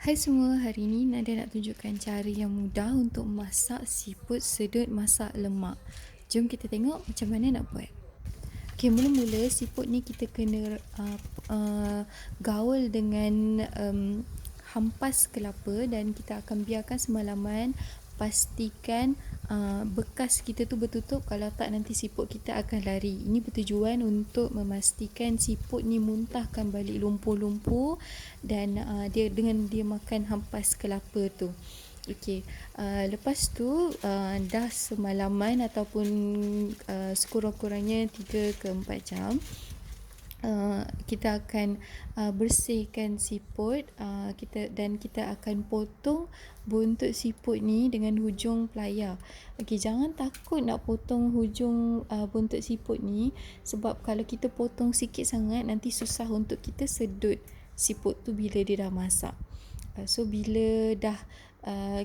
Hai semua, hari ini Nadia nak tunjukkan cara yang mudah untuk masak siput sedut masak lemak. Jom kita tengok macam mana nak buat. Okay, mula-mula siput ni kita kena gaul dengan hampas kelapa dan kita akan biarkan semalaman. Pastikan bekas kita tu bertutup, kalau tak nanti siput kita akan lari. Ini bertujuan untuk memastikan siput ni muntahkan balik lumpur-lumpur dan dia makan hampas kelapa tu. Okey, lepas tu dah semalaman ataupun sekurang-kurangnya 3 ke 4 jam, kita akan bersihkan siput, kita akan potong buntut siput ni dengan hujung pelayar. Okey, jangan takut nak potong hujung buntut siput ni, sebab kalau kita potong sikit sangat nanti susah untuk kita sedut siput tu bila dia dah masak. So bila dah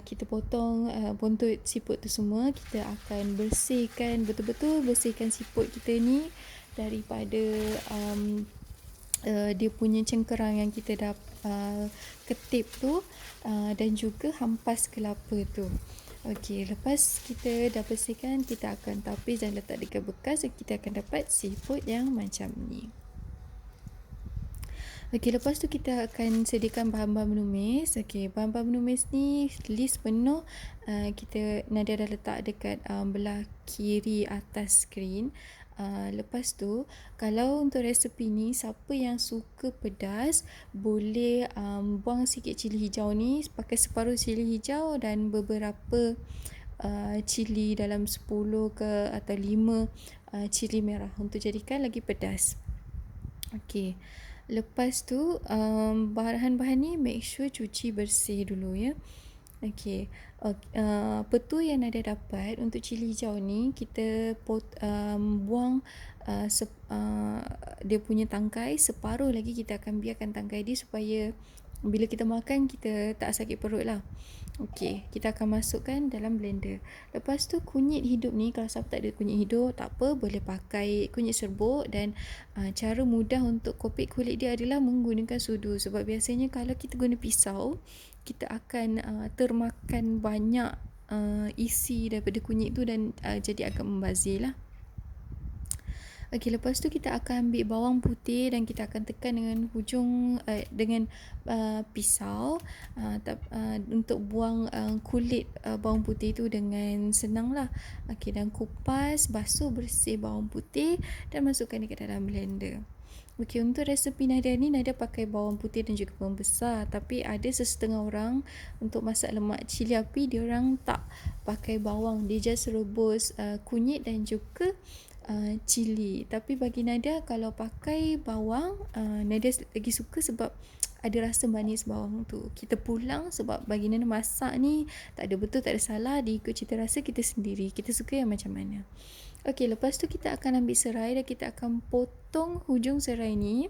kita potong buntut siput tu semua, kita akan bersihkan betul-betul, bersihkan siput kita ni daripada dia punya cengkerang yang kita dah ketip tu, dan juga hampas kelapa tu. Okey, lepas kita dah bersihkan, kita akan tapis dan letak dekat bekas, kita akan dapat siput yang macam ni. Okey, lepas tu kita akan sediakan bahan-bahan menumis. Okey, bahan-bahan menumis ni list penuh, Nadia dah letak dekat belah kiri atas skrin. Lepas tu, kalau untuk resepi ni, siapa yang suka pedas boleh buang sikit cili hijau ni, pakai separuh cili hijau dan beberapa cili dalam 10 ke atau 5 cili merah untuk jadikan lagi pedas. Okey, lepas tu bahan-bahan ni make sure cuci bersih dulu ya. Okey, petu yang Nadia dapat untuk cili hijau ni, kita buang dia punya tangkai, separuh lagi kita akan biarkan tangkai dia supaya bila kita makan kita tak sakit perut lah. Okey, kita akan masukkan dalam blender. Lepas tu kunyit hidup ni, kalau siapa tak ada kunyit hidup tak apa, boleh pakai kunyit serbuk. Dan cara mudah untuk kopek kulit dia adalah menggunakan sudu, sebab biasanya kalau kita guna pisau, kita akan termakan banyak isi daripada kunyit tu dan jadi agak membazir lah. Okey, lepas tu kita akan ambil bawang putih dan kita akan tekan dengan hujung dengan pisau untuk buang kulit bawang putih tu dengan senang lah. Okey, dan kupas, basuh bersih bawang putih dan masukkan dia ke dalam blender. Okey, untuk resepi Nadia ni, Nadia pakai bawang putih dan juga bawang besar. Tapi ada sesetengah orang untuk masak lemak cili api, dia orang tak pakai bawang, dia just rebus kunyit dan juga cili. Tapi bagi Nadia, kalau pakai bawang, Nadia lagi suka sebab ada rasa manis bawang tu. Kita pulang sebab bagi Nadia masak ni tak ada betul, tak ada salah, diikut cita rasa kita sendiri, kita suka yang macam mana. Okey, lepas tu kita akan ambil serai dan kita akan potong hujung serai ni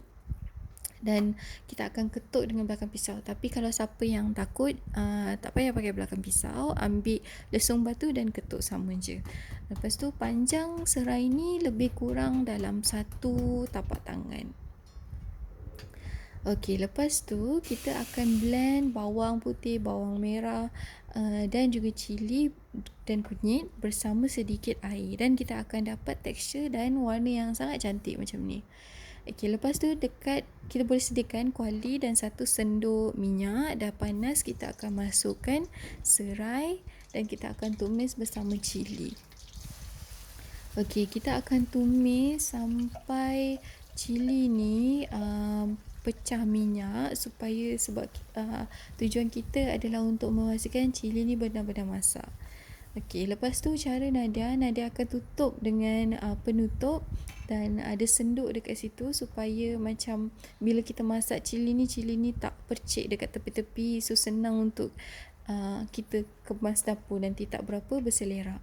dan kita akan ketuk dengan belakang pisau. Tapi kalau siapa yang takut, tak payah pakai belakang pisau, ambil lesung batu dan ketuk sama je. Lepas tu panjang serai ni lebih kurang dalam 1 tapak tangan. Okey, lepas tu kita akan blend bawang putih, bawang merah dan juga cili dan kunyit bersama sedikit air, dan kita akan dapat tekstur dan warna yang sangat cantik macam ni. Okey, lepas tu kita boleh sediakan kuali dan 1 sendok minyak. Dah panas, kita akan masukkan serai dan kita akan tumis bersama cili. Okey, kita akan tumis sampai cili ni pecah minyak, sebab tujuan kita adalah untuk memastikan cili ni benar-benar masak. Okey, lepas tu cara Nadia akan tutup dengan penutup dan ada senduk dekat situ supaya macam bila kita masak cili ni tak percik dekat tepi-tepi, so senang untuk kita kemas dapur, nanti tak berapa berselerak.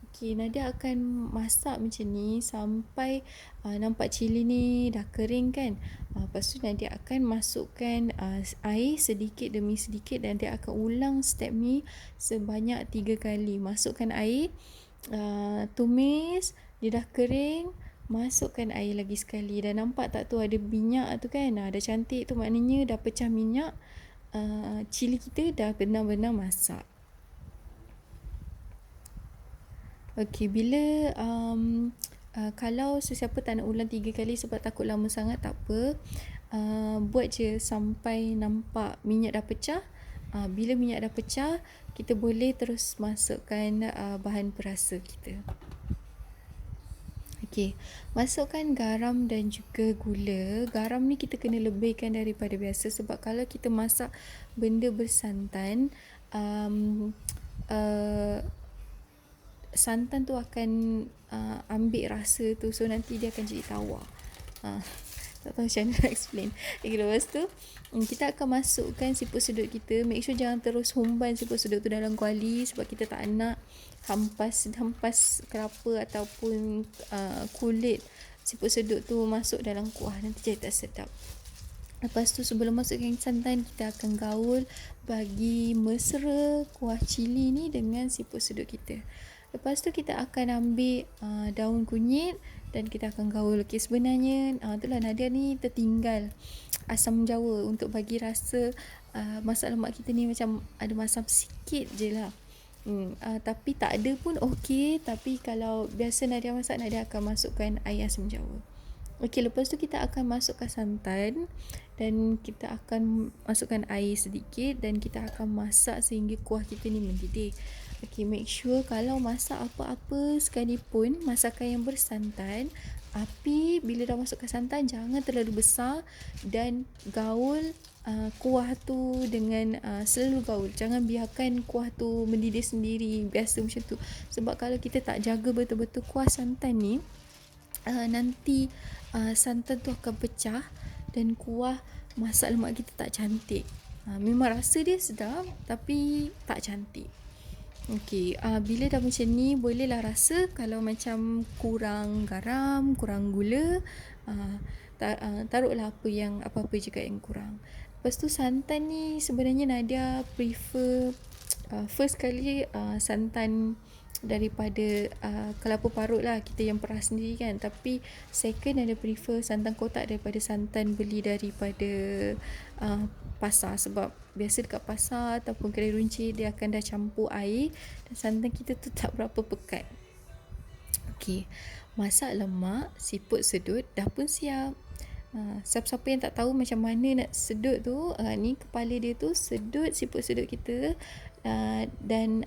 Okey, Nadia akan masak macam ni sampai nampak cili ni dah kering kan. Lepas tu Nadia akan masukkan air sedikit demi sedikit dan dia akan ulang step ni sebanyak 3 kali. Masukkan air, tumis, dia dah kering, masukkan air lagi sekali. Dan nampak tak tu ada minyak tu kan, dah cantik tu, maknanya dah pecah minyak. cili kita dah benar-benar masak. Okey, bila kalau sesiapa tak nak ulang 3 kali sebab takut lama sangat, tak apa. Buat je sampai nampak minyak dah pecah. Bila minyak dah pecah, kita boleh terus masukkan bahan perasa kita. Okey, masukkan garam dan juga gula. Garam ni kita kena lebihkan daripada biasa sebab kalau kita masak benda bersantan, santan tu akan ambil rasa tu, so nanti dia akan jadi tawar. Tak tahu macam mana nak explain. Okay, lepas tu kita akan masukkan siput sedut kita. Make sure jangan terus humban siput sedut tu dalam kuali sebab kita tak nak hampas kelapa ataupun kulit siput sedut tu masuk dalam kuah, nanti jadi tak sedap. Lepas tu sebelum masukkan santan, kita akan gaul bagi mesra kuah cili ni dengan siput sedut kita. Lepas tu kita akan ambil daun kunyit dan kita akan gaul. Okay, sebenarnya itulah Nadia ni tertinggal asam jawa untuk bagi rasa masak lemak kita ni macam ada masam sikit je lah. Tapi tak ada pun okey. Tapi kalau biasa Nadia masak, Nadia akan masukkan air asam jawa. Okey, lepas tu kita akan masukkan santan dan kita akan masukkan air sedikit dan kita akan masak sehingga kuah kita ni mendidih. Okey, make sure kalau masak apa-apa sekalipun, masakan yang bersantan, api bila dah masukkan santan jangan terlalu besar dan gaul kuah tu dengan selalu gaul. Jangan biarkan kuah tu mendidih sendiri biasa macam tu. Sebab kalau kita tak jaga betul-betul kuah santan ni, nanti santan tu akan pecah dan kuah masak lemak kita tak cantik. Memang rasa dia sedap tapi tak cantik. Okey, bila dah macam ni, bolehlah rasa kalau macam kurang garam, kurang gula, taruhlah apa-apa juga yang kurang. Lepas tu santan ni sebenarnya Nadia prefer first kali santan daripada kelapa parut lah, kita yang peras sendiri kan. Tapi second ada prefer santan kotak daripada santan beli daripada pasar, sebab biasa dekat pasar ataupun kedai runcit dia akan dah campur air dan santan kita tu tak berapa pekat. Okey, masak lemak siput sedut dah pun siap. Siapa-siapa yang tak tahu macam mana nak sedut tu, ni kepala dia tu, sedut siput sedut kita, dan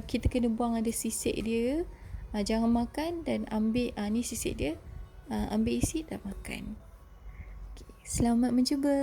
kita kena buang ada sisik dia. Jangan makan dan ambil ni sisik dia, ambil isi dan makan. Okay, selamat mencuba.